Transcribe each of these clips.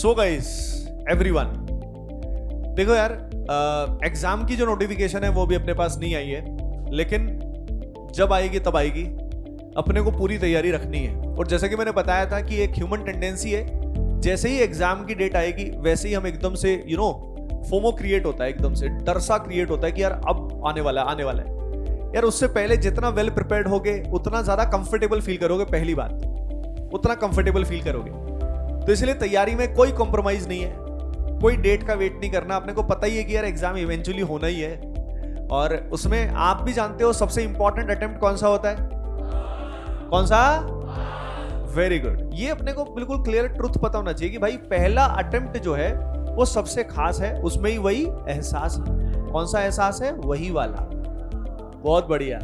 So guys everyone, देखो यार, exam की जो नोटिफिकेशन है वो भी अपने पास नहीं आई है, लेकिन जब आएगी तब आएगी। अपने को पूरी तैयारी रखनी है। और जैसा कि मैंने बताया था कि एक ह्यूमन टेंडेंसी है, जैसे ही एग्जाम की डेट आएगी वैसे ही हम एकदम से फोमो क्रिएट होता है, एकदम से डर सा क्रिएट होता है कि यार अब आने वाला है, आने वाला है। यार उससे पहले जितना वेल प्रिपेयर्ड होगे उतना ज्यादा कंफर्टेबल फील करोगे। पहली बात, उतना कंफर्टेबल फील करोगे। तो इसलिए तैयारी में कोई कॉम्प्रोमाइज नहीं है, कोई डेट का वेट नहीं करना। अपने को पता ही है कि यार एग्जाम इवेंचुअली होना ही है, और उसमें आप भी जानते हो सबसे इंपॉर्टेंट अटेम्प्ट कौन सा होता है, कौन सा? Very good. ये अपने को बिल्कुल क्लियर ट्रुथ पता होना चाहिए कि भाई पहला अटेम्प्ट जो है वो सबसे खास है, उसमें ही वही एहसास है। कौन सा एहसास है? वही वाला। बहुत बढ़िया,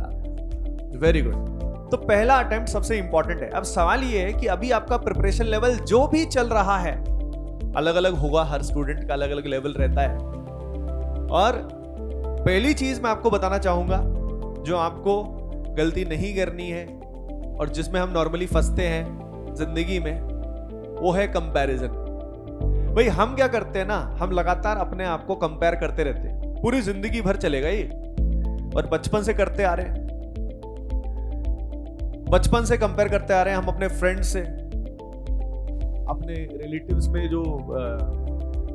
वेरी गुड। तो पहला अटेम्प्ट सबसे इंपॉर्टेंट है। अब सवाल ये है कि अभी आपका प्रिपरेशन लेवल जो भी चल रहा है अलग अलग होगा, हर स्टूडेंट का अलग अलग लेवल रहता है। और पहली चीज मैं आपको बताना चाहूंगा जो आपको गलती नहीं करनी है और जिसमें हम नॉर्मली फंसते हैं जिंदगी में, वो है कंपैरिजन। भाई हम क्या करते हैं ना, हम लगातार अपने आप को कंपेयर करते रहते हैं, पूरी जिंदगी भर चलेगा ये, और बचपन से करते आ रहे हैं। बचपन से कंपेयर करते आ रहे हैं हम अपने फ्रेंड्स से, अपने रिलेटिव्स में जो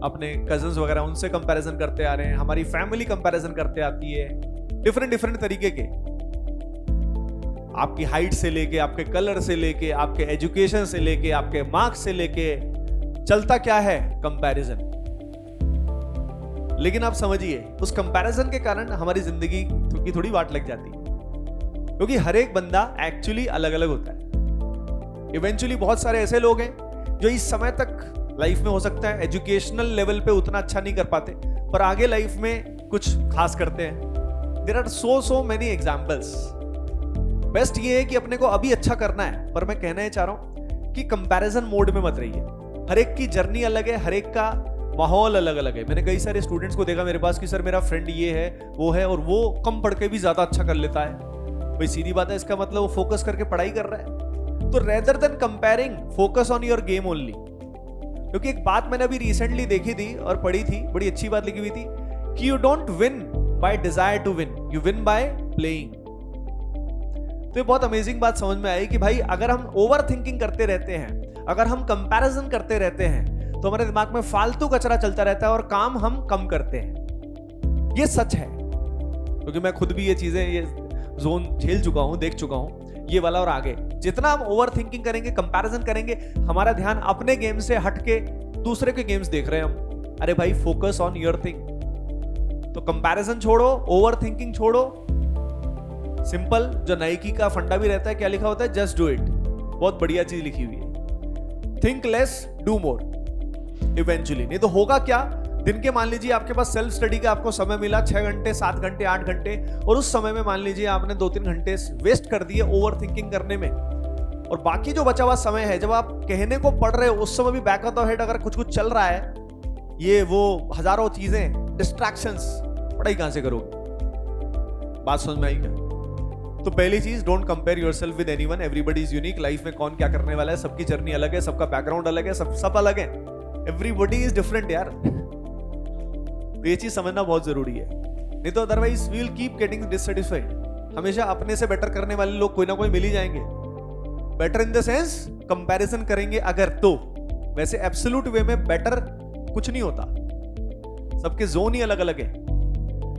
अपने कजन्स वगैरह, उनसे कंपैरिजन करते आ रहे हैं। हमारी फैमिली कंपैरिजन करते आती है, डिफरेंट तरीके के, आपकी हाइट से लेके, आपके कलर से लेके, आपके एजुकेशन से लेके, आपके मार्क्स से लेके, चलता क्या है? कंपैरिजन। लेकिन आप समझिए, उस कंपैरिजन के कारण हमारी जिंदगी की थोड़ी वाट लग जाती है, क्योंकि हर एक बंदा एक्चुअली अलग अलग होता है। इवेंचुअली बहुत सारे ऐसे लोग हैं जो इस समय तक लाइफ में हो सकता है एजुकेशनल लेवल पे उतना अच्छा नहीं कर पाते, पर आगे लाइफ में कुछ खास करते हैं। There are so many examples. Best ये है कि अपने को अभी अच्छा करना है, पर मैं कहना चाह रहा हूं कि कंपैरिजन मोड में मत रहिए। हर एक की जर्नी अलग है, हर एक का माहौल अलग अलग है। मैंने कई सारे स्टूडेंट्स को देखा मेरे पास कि सर मेरा फ्रेंड ये है, वो है, और वो कम पढ़ के भी ज्यादा अच्छा कर लेता है। भाई सीधी बात है, इसका मतलब वो फोकस करके पढ़ाई कर रहा है। तो rather than comparing, focus on your game only. क्योंकि एक बात मैंने अभी रिसेंटली देखी थी और पढ़ी थी, बड़ी अच्छी बात लिखी हुई थी कि you don't win by desire to win, you win by playing. तो ये बहुत अमेजिंग बात समझ में आई कि भाई अगर हम ओवर थिंकिंग करते रहते हैं, अगर हम कंपैरिजन करते रहते हैं, तो हमारे दिमाग में फालतू कचरा चलता रहता है और काम हम कम करते हैं। ये सच है, क्योंकि मैं खुद भी ये चीजें, ये जोन झेल चुका हूं, देख चुका हूं, ये वाला और आगे। जितना हम ओवर थिंकिंग करेंगे, कंपैरिजन करेंगे, हमारा ध्यान अपने गेम से हटके दूसरे के गेम्स देख रहे हैं हम। अरे भाई फोकस ऑन योर थिंग। तो कंपैरिजन छोड़ो, ओवर थिंकिंग छोड़ो। सिंपल, जो नाइकी का फंडा भी रहता है, क्या लिखा होता है? Just do it. बहुत बढ़िया चीज लिखी हुई है। Think less, do more. Eventually, नहीं तो होगा क्या? दिन के मान लीजिए आपके पास सेल्फ स्टडी का आपको समय मिला 6 घंटे, 7 घंटे, 8 घंटे, और उस समय में मान लीजिए आपने 2-3 घंटे वेस्ट कर दिए ओवर थिंकिंग करने में, और बाकी जो बचा हुआ समय है, जब आप कहने को पढ़ रहे हो, उस समय भी बैक ऑफ द हेड अगर कुछ चल रहा है, ये वो हजारों चीजें, डिस्ट्रैक्शंस, पढ़ाई कहां से करोगे? बात समझ में आई क्या? तो पहली चीज, don't compare yourself with anyone. Everybody is unique. Life में कौन क्या करने वाला है, सबकी जर्नी अलग है, सबका बैकग्राउंड अलग है, सब अलग है। एवरीबॉडी इज डिफरेंट यार। तो ये चीज समझना बहुत जरूरी है, नहीं तो otherwise we will keep getting dissatisfied. हमेशा अपने से बेटर करने वाले लोग कोई ना कोई मिल ही जाएंगे। Better in the sense, comparison करेंगे अगर, तो वैसे एब्सोल्यूट वे में बेटर कुछ नहीं होता। सबके जोन ही अलग अलग है।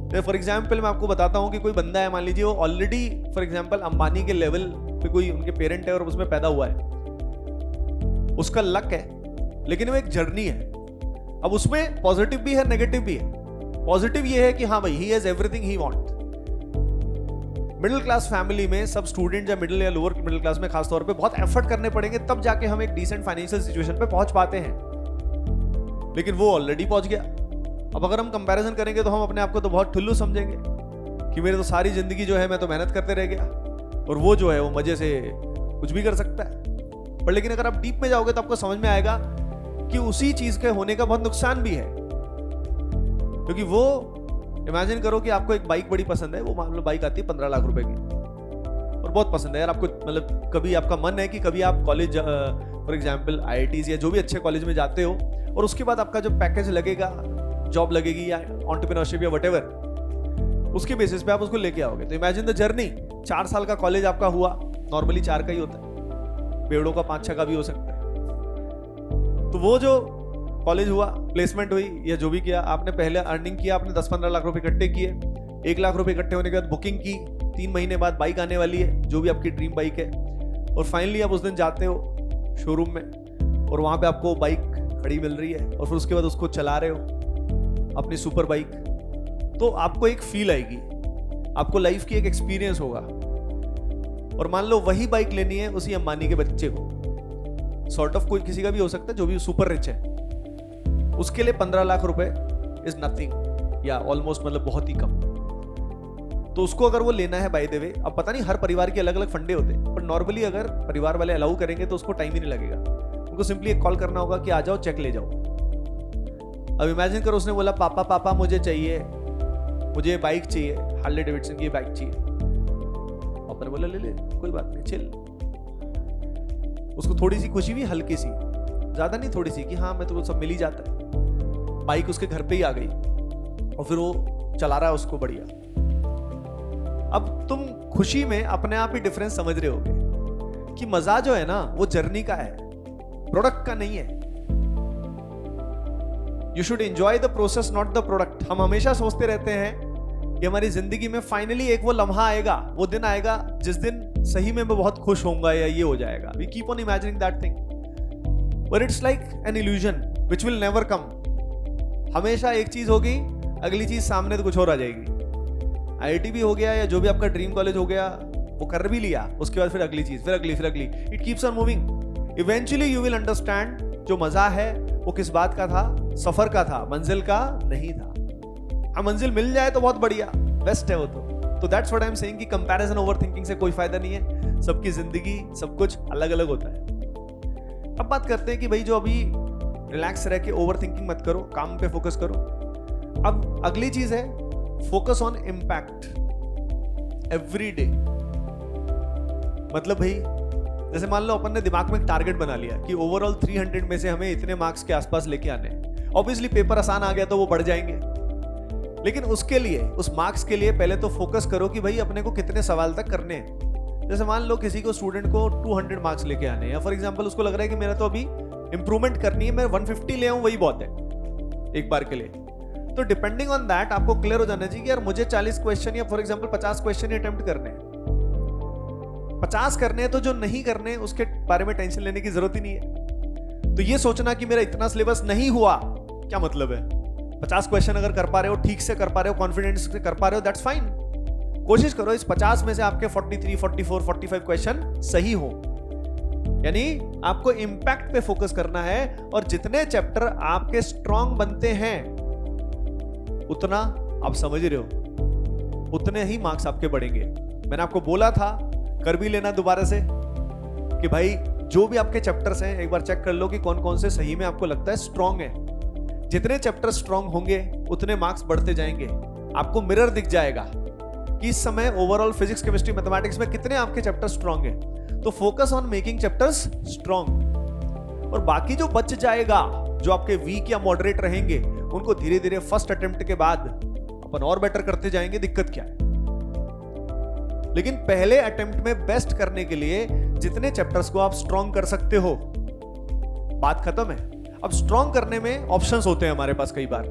तो फॉर एग्जाम्पल मैं आपको बताता हूं कि कोई बंदा है, मान लीजिए वो ऑलरेडी फॉर एग्जाम्पल अंबानी के लेवल पे कोई उनके पेरेंट है और उसमें पैदा हुआ है, उसका लक है, लेकिन वो एक जर्नी है। अब उसमें पॉजिटिव भी है, नेगेटिव भी है। पॉजिटिव ये है कि हाँ भाई, he has everything he want. Middle class family में सब स्टूडेंट या मिडिल या लोअर मिडिल क्लास में खासतौर पे बहुत एफर्ट करने पड़ेंगे, तब जाके हम एक डिसेंट फाइनेंशियल सिचुएशन पे पहुंच पाते हैं, लेकिन वो ऑलरेडी पहुंच गया। अब अगर हम कंपैरिजन करेंगे तो हम अपने आप को तो बहुत ठुल्लू समझेंगे कि मेरे तो सारी जिंदगी जो है मैं तो मेहनत करते रह गया, और वो जो है वो मजे से कुछ भी कर सकता है। पर लेकिन अगर आप डीप में जाओगे तो आपको समझ में आएगा कि उसी चीज के होने का बहुत नुकसान भी है। क्योंकि वो इमेजिन करो कि आपको एक बाइक बड़ी पसंद है, वो मान लो बाइक आती है 15 लाख रुपए की, और बहुत पसंद है यार आपको, मतलब कभी आपका मन है कि कभी आप कॉलेज फॉर एग्जाम्पल IITs या जो भी अच्छे कॉलेज में जाते हो और उसके बाद आपका जो पैकेज लगेगा, जॉब लगेगी या एंटरप्रेन्योरशिप या व्हाटएवर, उसके बेसिस पे आप उसको लेके आओगे। तो इमेजिन द जर्नी। 4 साल का कॉलेज आपका हुआ, नॉर्मली 4 का ही होता है, बेवड़ों का 5-6 का भी हो सकता है। तो वो जो कॉलेज हुआ, प्लेसमेंट हुई या जो भी किया आपने, पहले अर्निंग किया आपने 10-15 लाख रुपए इकट्ठे किए, 1 लाख रुपए इकट्ठे होने के बाद बुकिंग की, 3 महीने बाद बाइक आने वाली है जो भी आपकी ड्रीम बाइक है, और फाइनली आप उस दिन जाते हो शोरूम में और वहां पे आपको बाइक खड़ी मिल रही है और फिर उसके बाद उसको चला रहे हो अपनी सुपर बाइक, तो आपको एक फील आएगी, आपको लाइफ की एक एक्सपीरियंस होगा। और मान लो वही बाइक लेनी है उसी अंबानी के बच्चे को, सॉर्ट ऑफ कोई किसी का भी हो सकता है जो भी सुपर रिच है, उसके लिए 15 लाख रुपए इज नथिंग या ऑलमोस्ट मतलब बहुत ही कम। तो उसको अगर वो लेना है बाय द वे, अब पता नहीं हर परिवार के अलग अलग फंडे होते हैं, पर नॉर्मली अगर परिवार वाले अलाउ करेंगे तो उसको टाइम ही नहीं लगेगा, उनको सिंपली एक कॉल करना होगा कि आ जाओ चेक ले जाओ। अब इमेजिन करो उसने बोला पापा पापा मुझे चाहिए, मुझे बाइक चाहिए, हार्ले डेविडसन की बाइक चाहिए। पापा ने बोला ले ले कोई बात नहीं चिल। उसको थोड़ी सी खुशी हुई, हल्की सी, ज्यादा नहीं, थोड़ी सी, कि हाँ मैं तो सब मिल ही जाता है। बाइक उसके घर पे ही आ गई और फिर वो चला रहा है उसको बढ़िया। अब तुम खुशी में अपने आप ही डिफरेंस समझ रहे होगे कि मजा जो है ना वो जर्नी का है, प्रोडक्ट का नहीं है। You should enjoy the process not the product. हम हमेशा सोचते रहते हैं कि हमारी जिंदगी में फाइनली एक वो लम्हा आएगा, वो दिन आएगा जिस दिन सही में मैं बहुत खुश होऊंगा या ये हो जाएगा। We keep on imagining that thing, but it's like an illusion which will never come. हमेशा एक चीज होगी, अगली चीज सामने तो कुछ और आ जाएगी। आईआईटी भी हो गया या जो भी आपका ड्रीम कॉलेज हो गया, वो कर भी लिया, उसके बाद फिर अगली चीज, फिर अगली, फिर अगली। It keeps on moving. Eventually you will understand जो मजा है वो किस बात का था, सफर का था, मंजिल का नहीं था। अब मंजिल मिल जाए तो बहुत बढ़िया, बेस्ट है वो तो that's what I am saying कि कंपैरिजन ओवरथिंकिंग से कोई फायदा नहीं है। सबकी जिंदगी सब कुछ अलग अलग होता है। अब बात करते हैं कि भाई जो अभी रिलैक्स रह के ओवरथिंकिंग मत करो, काम पे फोकस करो। अब अगली चीज है focus on impact every day. मतलब भाई जैसे मान लो अपन ने दिमाग में एक टारगेट बना लिया कि ओवरऑल 300 में से हमें इतने मार्क्स के आसपास लेके आने हैं। ऑब्वियसली पेपर आसान आ गया तो वो बढ़ जाएंगे, लेकिन उसके लिए, उस मार्क्स के लिए पहले तो फोकस करो कि भाई अपने को कितने सवाल तक करने हैं। जैसे मान लो किसी को स्टूडेंट को 200 मार्क्स लेके आने हैं, या फॉर एग्जांपल उसको लग रहा है कि मेरा तो अभी इंप्रूवमेंट करनी है, मैं 150 ले आऊं वही बहुत है एक बार के लिए। तो डिपेंडिंग ऑन दैट आपको क्लियर हो जाना चाहिए कि यार मुझे 40 क्वेश्चन या फॉर एग्जांपल 50 क्वेश्चन अटेम्प्ट करने हैं। 50 करने हैं तो जो नहीं करने उसके बारे में टेंशन लेने की जरूरत ही नहीं है। तो ये सोचना कि मेरा इतना सिलेबस नहीं हुआ क्या मतलब है। 50 क्वेश्चन अगर कर पा रहे हो, ठीक से कर पा रहे हो, कॉन्फिडेंस से कर पा रहे हो, दैट्स फाइन। कोशिश करो इस 50 में से आपके 43, 44, 45 क्वेश्चन सही हो। यानी आपको इंपैक्ट पे फोकस करना है, और जितने चैप्टर आपके स्ट्रॉन्ग बनते हैं उतना आप समझ रहे हो उतने ही मार्क्स आपके बढ़ेंगे। मैंने आपको बोला था, कर भी लेना दोबारा से, कि भाई जो भी आपके चैप्टर्स हैं एक बार चेक कर लो कि कौन कौन से सही में आपको लगता है स्ट्रॉन्ग है। जितने चैप्टर स्ट्रॉन्ग होंगे उतने मार्क्स बढ़ते जाएंगे। आपको मिरर दिख जाएगा कि इस समय ओवरऑल फिजिक्स, केमिस्ट्री, मैथमेटिक्स में कितने आपके चैप्टर स्ट्रॉन्ग है। तो focus on making chapters strong, और बाकी जो बच जाएगा, जो आपके वीक या मॉडरेट रहेंगे, उनको धीरे धीरे फर्स्ट अटेम्प्ट के बाद अपन और बेटर करते जाएंगे। दिक्कत क्या है, लेकिन पहले अटेम्प्ट में बेस्ट करने के लिए जितने चैप्टर्स को आप स्ट्रॉन्ग कर सकते हो, बात खत्म है। अब स्ट्रॉन्ग करने में ऑप्शंस होते हैं हमारे पास कई बार।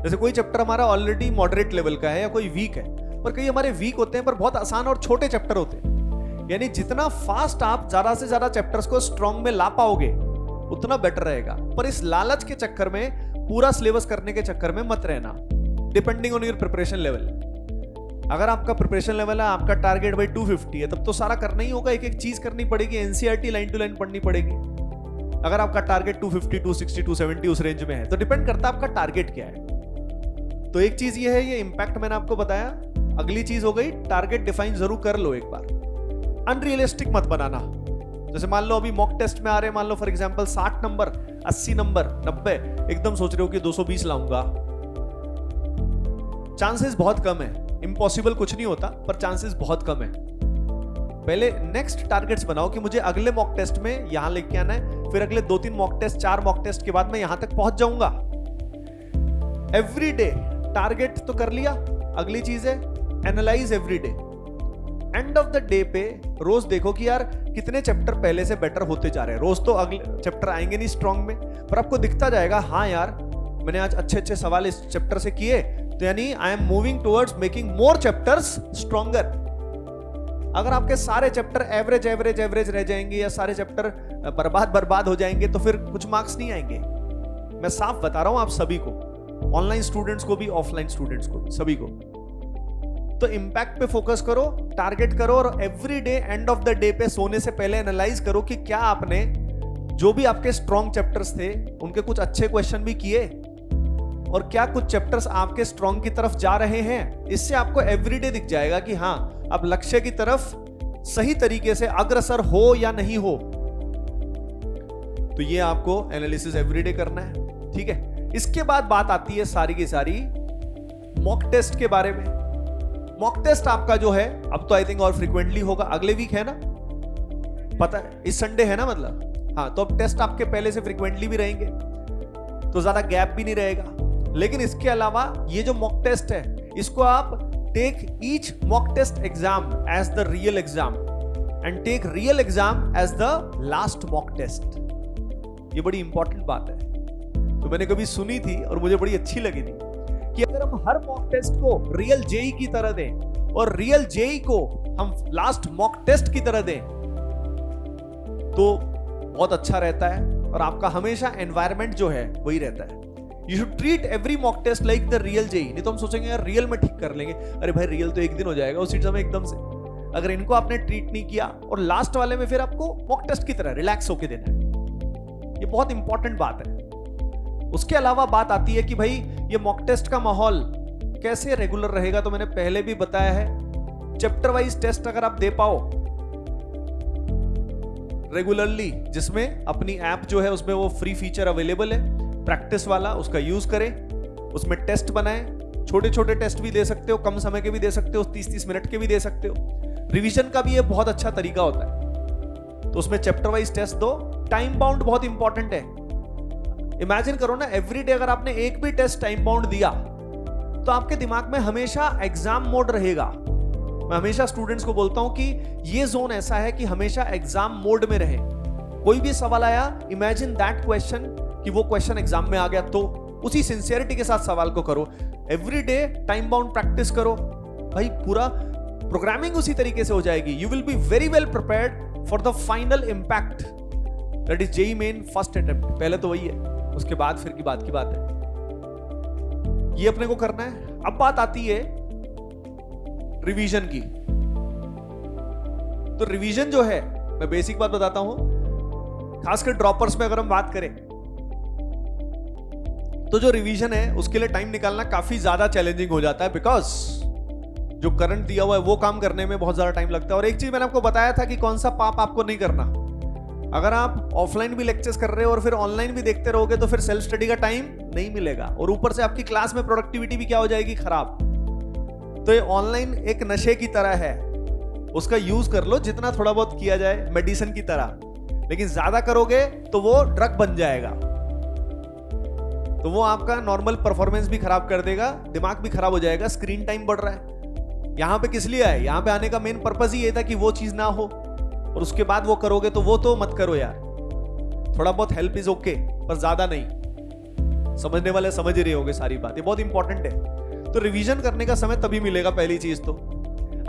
जैसे कोई चैप्टर हमारा ऑलरेडी मॉडरेट लेवल का है या कोई वीक है, पर कई हमारे वीक होते हैं पर बहुत आसान और छोटे चैप्टर होते हैं। यानी जितना फास्ट आप ज्यादा से ज्यादा चैप्टर्स को स्ट्रॉन्ग में ला पाओगे उतना बेटर रहेगा। पर इस लालच के चक्कर में, पूरा सिलेबस करने के चक्कर में मत रहना। Depending on your preparation level, अगर आपका प्रिपरेशन लेवल है, आपका टारगेट भाई 250 है, तब तो सारा करना ही होगा, एक एक चीज करनी पड़ेगी, एनसीईआरटी लाइन टू लाइन पढ़नी पड़ेगी। अगर आपका टारगेट 250, 260, 270 उस रेंज में है, तो डिपेंड करता है आपका टारगेट क्या है। तो एक चीज ये है, ये इंपैक्ट मैंने आपको बताया। अगली चीज हो गई टारगेट डिफाइन जरूर कर लो एक बार, अनरियलिस्टिक मत बनाना। जैसे मान लो अभी मॉक टेस्ट में आ रहे हैं, मान लो फॉर एग्जांपल 60 नंबर, 80 नंबर, 90, एकदम सोच रहे हो कि 220 लाऊंगा। चांसेस बहुत कम है, इम्पॉसिबल कुछ नहीं होता, पर चांसेस बहुत कम है। पहले नेक्स्ट टारगेट्स बनाओ कि मुझे अगले मॉक टेस्ट में यहां लेके आना है, फिर अगले 2-3 मॉक टेस्ट, 4 मॉक टेस्ट के बाद मैं यहां तक पहुंच जाऊंगा। एवरी डे टारगेट तो कर लिया। अगली चीज है analyse every day. End of the day पे रोज देखो कि यार कितने चैप्टर पहले से बेटर होते जा रहे हैं। रोज तो अगले चैप्टर आएंगे नहीं स्ट्रॉन्ग में, पर आपको दिखता जाएगा हाँ यार मैंने आज अच्छे अच्छे सवाल इस चैप्टर से किए, तो यानी I am moving towards making more chapters stronger. अगर आपके सारे चैप्टर एवरेज एवरेज एवरेज रह जाएंगे या सारे चैप्टर बर्बाद हो जाएंगे तो फिर कुछ मार्क्स नहीं आएंगे। मैं साफ बता रहा हूं आप सभी को, ऑनलाइन स्टूडेंट्स को भी, ऑफलाइन स्टूडेंट्स को भी, सभी को। तो इंपैक्ट पे फोकस करो, टारगेट करो, और every day end of the day पे सोने से पहले एनालाइज करो कि क्या आपने जो भी आपके स्ट्रॉन्ग चैप्टर्स थे उनके कुछ अच्छे क्वेश्चन भी किए, और क्या कुछ चैप्टर्स आपके स्ट्रॉन्ग की तरफ जा रहे हैं। इससे आपको एवरीडे दिख जाएगा कि हाँ आप लक्ष्य की तरफ सही तरीके से अग्रसर हो या नहीं हो। तो ये आपको एनालिसिस एवरीडे करना है, ठीक है। इसके बाद बात आती है सारी की सारी मॉक टेस्ट के बारे में। मॉक टेस्ट आपका जो है अब तो आई थिंक और फ्रीक्वेंटली होगा, अगले वीक है ना, पता है इस संडे है ना, मतलब हाँ, तो अब टेस्ट आपके पहले से फ्रीक्वेंटली भी रहेंगे, तो ज्यादा गैप भी नहीं रहेगा। लेकिन इसके अलावा ये जो मॉक टेस्ट है इसको आप take each mock test exam as the real exam and take real exam as the last mock test. ये बड़ी इंपॉर्टेंट बात है, तो मैंने कभी सुनी थी और मुझे बड़ी अच्छी लगी थी कि अगर हम हर मॉक टेस्ट को रियल जेई की तरह दें और रियल जेई को हम लास्ट मॉक टेस्ट की तरह दें तो बहुत अच्छा रहता है, और आपका हमेशा एनवायरनमेंट जो है वही रहता है। You should treat every mock test like the real JEE. नहीं तो हम सोचेंगे यार रियल में ठीक कर लेंगे, अरे भाई रियल तो एक दिन हो जाएगा उसी समय एकदम से। अगर इनको आपने ट्रीट नहीं किया और लास्ट वाले में फिर आपको मॉक टेस्ट की तरह रिलैक्स होके देना है, ये बहुत इंपॉर्टेंट बात है। उसके अलावा बात आती है कि भाई ये मॉक टेस्ट का माहौल कैसे रेगुलर रहेगा, तो मैंने पहले भी बताया है, चैप्टर वाइज टेस्ट अगर आप दे पाओ रेगुलरली, जिसमें अपनी ऐप जो है उसमें वो फ्री फीचर अवेलेबल है प्रैक्टिस वाला, उसका यूज करें, उसमें टेस्ट बनाएं। छोटे छोटे टेस्ट भी दे सकते हो, कम समय के भी दे सकते हो, 30-30 मिनट के भी दे सकते हो। रिवीजन का भी ये बहुत अच्छा तरीका होता है, तो उसमें चैप्टर वाइज टेस्ट दो। टाइम बाउंड बहुत इंपॉर्टेंट है। इमेजिन करो ना, एवरीडे अगर आपने एक भी टेस्ट टाइम बाउंड दिया तो आपके दिमाग में हमेशा एग्जाम मोड रहेगा। मैं हमेशा स्टूडेंट्स को बोलता हूं कि ये जोन ऐसा है कि हमेशा एग्जाम मोड में रहे। कोई भी सवाल आया, इमेजिन दैट क्वेश्चन कि वो क्वेश्चन एग्जाम में आ गया, तो उसी सिंसियरिटी के साथ सवाल को करो। एवरीडे टाइम बाउंड प्रैक्टिस करो, भाई पूरा प्रोग्रामिंग उसी तरीके से हो जाएगी। You will be very well prepared for the final impact, that is JEE main first attempt. पहले तो वही है, उसके बाद फिर की बात है। ये अपने को करना है। अब बात आती है रिवीजन की। तो रिवीजन जो है, मैं बेसिक बात बताता हूं, खासकर ड्रॉपर्स में अगर हम बात करें तो जो रिवीजन है उसके लिए टाइम निकालना काफी ज्यादा चैलेंजिंग हो जाता है, बिकॉज जो करंट दिया हुआ है वो काम करने में बहुत ज्यादा टाइम लगता है। और एक चीज मैंने आपको बताया था कि कौन सा पाप आपको नहीं करना। अगर आप ऑफलाइन भी लेक्चर्स कर रहे हो और फिर ऑनलाइन भी देखते रहोगे तो फिर सेल्फ स्टडी का टाइम नहीं मिलेगा, और ऊपर से आपकी क्लास में प्रोडक्टिविटी भी क्या हो जाएगी, खराब। तो ये ऑनलाइन एक नशे की तरह है, उसका यूज कर लो जितना थोड़ा बहुत किया जाए, मेडिसिन की तरह। लेकिन ज्यादा करोगे तो वो ड्रग बन जाएगा, तो वो आपका नॉर्मल परफॉर्मेंस भी खराब कर देगा, दिमाग भी खराब हो जाएगा। स्क्रीन टाइम बढ़ रहा है, यहां पे किस लिए आए? यहां पे आने का मेन पर्पस ही ये था कि वो चीज ना हो, और उसके बाद वो करोगे तो वो तो मत करो यार। थोड़ा बहुत हेल्प इज ओके, पर ज्यादा नहीं। समझने वाले समझ ही रहे होगे सारी बात, ये बहुत इंपॉर्टेंट है। तो रिवीजन करने का समय तभी मिलेगा, पहली चीज तो।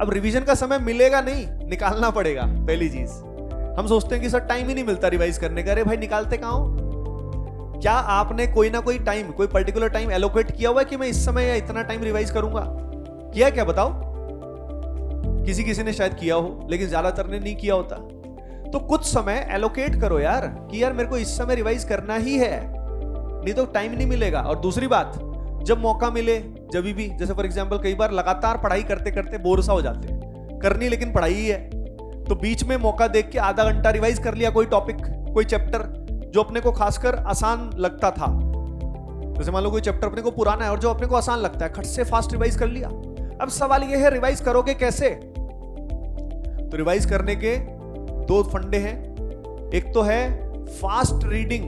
अब रिवीजन का समय मिलेगा नहीं, निकालना पड़ेगा, पहली चीज। हम सोचते हैं कि सर टाइम ही नहीं मिलता रिवाइज करने का। अरे भाई निकालते कहां हो? क्या आपने कोई ना कोई टाइम, कोई पर्टिकुलर टाइम एलोकेट किया हुआ है कि मैं इस समय या इतना टाइम रिवाइज करूंगा? किया क्या बताओ? किसी ने शायद किया हो, लेकिन ज्यादातर ने नहीं किया होता। तो कुछ समय एलोकेट करो यार, कि यार मेरे को इस समय रिवाइज करना ही है, नहीं तो टाइम नहीं मिलेगा। और दूसरी बात, जब मौका मिले, जब भी, जैसे फॉर एग्जांपल कई बार लगातार पढ़ाई करते करते बोर सा हो जाते हैं, करनी लेकिन पढ़ाई ही है, तो बीच में मौका देख के आधा घंटा रिवाइज कर लिया कोई टॉपिक, कोई चैप्टर जो अपने को खासकर आसान लगता था। जैसे मान लो कोई चैप्टर अपने को पुराना है और जो अपने को आसान लगता है, खट से फास्ट रिवाइज कर लिया। अब सवाल यह है रिवाइज करोगे कैसे? तो रिवाइज करने के दो फंडे हैं। एक तो है फास्ट रीडिंग।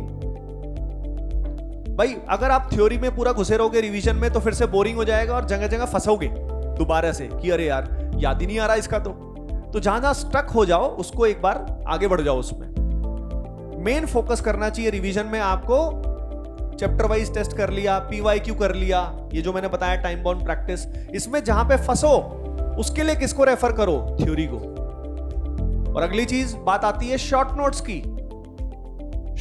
भाई अगर आप थ्योरी में पूरा घुसे रहोगे रिवीजन में तो फिर से बोरिंग हो जाएगा और जगह जगह फंसोगे दोबारा से कि अरे यार याद ही नहीं आ रहा इसका। तो जहां जहां स्टक हो जाओ उसको एक बार आगे बढ़ जाओ। उसमें मेन फोकस करना चाहिए रिवीजन में आपको। चैप्टर वाइज टेस्ट कर लिया, PYQ कर लिया, ये जो मैंने बताया टाइम बाउंड प्रैक्टिस, इसमें जहां पे फंसो उसके लिए किसको रेफर करो? थ्योरी को। और अगली चीज बात आती है शॉर्ट नोट्स की।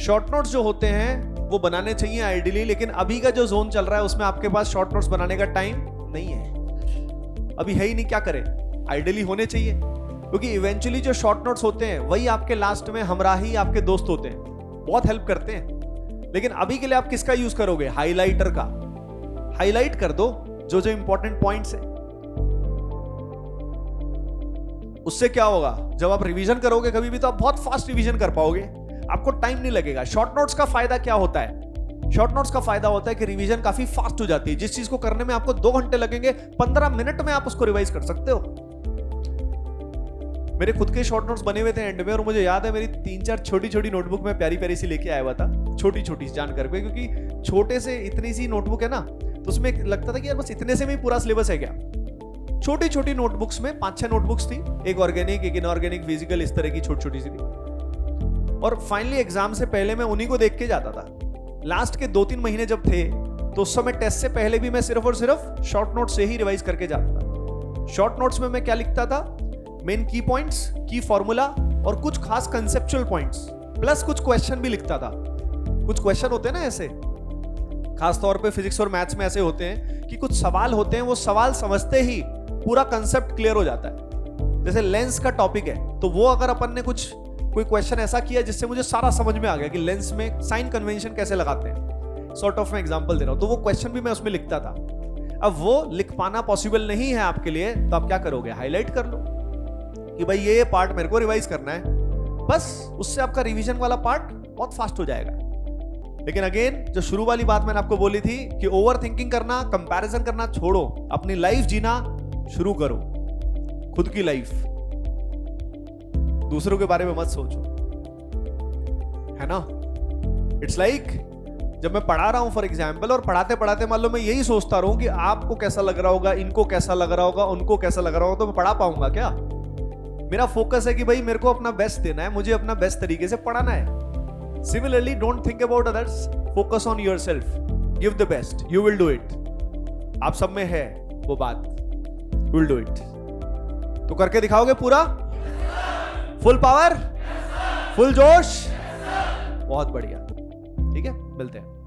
शॉर्ट नोट्स जो होते हैं वो बनाने चाहिए आइडियली, लेकिन अभी का जो जोन चल रहा है उसमें आपके पास शॉर्ट नोट्स बनाने का टाइम नहीं है, अभी है ही नहीं। क्या करें? आइडियली होने चाहिए, क्योंकि इवेंचुअली जो शॉर्ट नोट्स होते हैं वही आपके लास्ट में हमराही आपके दोस्त होते हैं, बहुत हेल्प करते हैं। लेकिन अभी के लिए आप किसका यूज करोगे? हाइलाइटर का। हाईलाइट कर दो जो जो इंपॉर्टेंट पॉइंट्स है। उससे क्या होगा? जब आप रिवीजन करोगे कभी भी तो आप बहुत फास्ट रिवीजन कर पाओगे, आपको टाइम नहीं लगेगा। शॉर्ट नोट्स का फायदा क्या होता है? शॉर्ट नोट्स का फायदा होता है कि रिवीजन काफी फास्ट हो जाती है। जिस चीज को करने में आपको 2 घंटे लगेंगे, 15 मिनट में आप उसको रिवाइज कर सकते हो। मेरे खुद के शॉर्ट नोट्स बने हुए थे एंड में, और मुझे याद है मेरी 3-4 छोटी छोटी नोटबुक में प्यारी प्यारी सी लेके आया हुआ था, छोटी छोटी जान करके, क्योंकि छोटे से इतनी सी नोटबुक है ना, तो उसमें लगता था कि यार बस इतने से भी पूरा सिलेबस है क्या। छोटी छोटी नोटबुक्स में 5-6 नोटबुक्स थी, एक ऑर्गेनिक, एक इनऑर्गेनिक, फिजिकल, इस तरह की छोटी छोटी सी थी। और फाइनली एग्जाम से पहले मैं उन्हीं को देख के जाता था। लास्ट के 2-3 महीने जब थे तो उस समय टेस्ट से पहले भी मैं सिर्फ और सिर्फ शॉर्ट नोट से ही रिवाइज करके जाता था। शॉर्ट नोट्स में मैं क्या लिखता था? मेन की पॉइंट्स, की फॉर्मूला और कुछ खास कंसेप्चुअल पॉइंट्स, प्लस कुछ क्वेश्चन भी लिखता था। कुछ क्वेश्चन होते हैं ना ऐसे, खासतौर पे फिजिक्स और मैथ्स में ऐसे होते हैं कि कुछ सवाल होते हैं, वो सवाल समझते ही पूरा कंसेप्ट क्लियर हो जाता है। जैसे लेंस का टॉपिक है तो वो अगर अपन ने कोई क्वेश्चन ऐसा किया जिससे मुझे सारा समझ में आ गया कि लेंस में साइन कन्वेंशन कैसे लगाते हैं, सॉर्ट ऑफ मैं एग्जांपल दे रहा हूं, तो वो क्वेश्चन भी मैं उसमें लिखता था। अब वो लिख पाना पॉसिबल नहीं है आपके लिए, तो आप क्या करोगे? हाईलाइट कर लो कि भाई ये पार्ट मेरे को रिवाइज करना है, बस उससे आपका रिवीजन वाला पार्ट बहुत फास्ट हो जाएगा। लेकिन अगेन जो शुरू वाली बात मैंने आपको बोली थी कि ओवर थिंकिंग करना, कंपैरिजन करना छोड़ो, अपनी लाइफ जीना शुरू करो, खुद की लाइफ। दूसरों के बारे में मत सोचो, है ना। इट्स लाइक जब मैं पढ़ा रहा हूं फॉर एग्जाम्पल, और पढ़ाते पढ़ाते मान लो मैं यही सोचता रहूं कि आपको कैसा लग रहा होगा, इनको कैसा लग रहा होगा, उनको कैसा लग रहा होगा, तो मैं पढ़ा पाऊंगा क्या? मेरा फोकस है कि भाई मेरे को अपना बेस्ट देना है, मुझे अपना बेस्ट तरीके से पढ़ाना है। Similarly don't think about others, focus on yourself, give the best, you will do it. आप सब में है वो बात, यू विल डू इट। तो करके दिखाओगे पूरा? फुल पावर, फुल जोश, बहुत बढ़िया। ठीक है, मिलते हैं।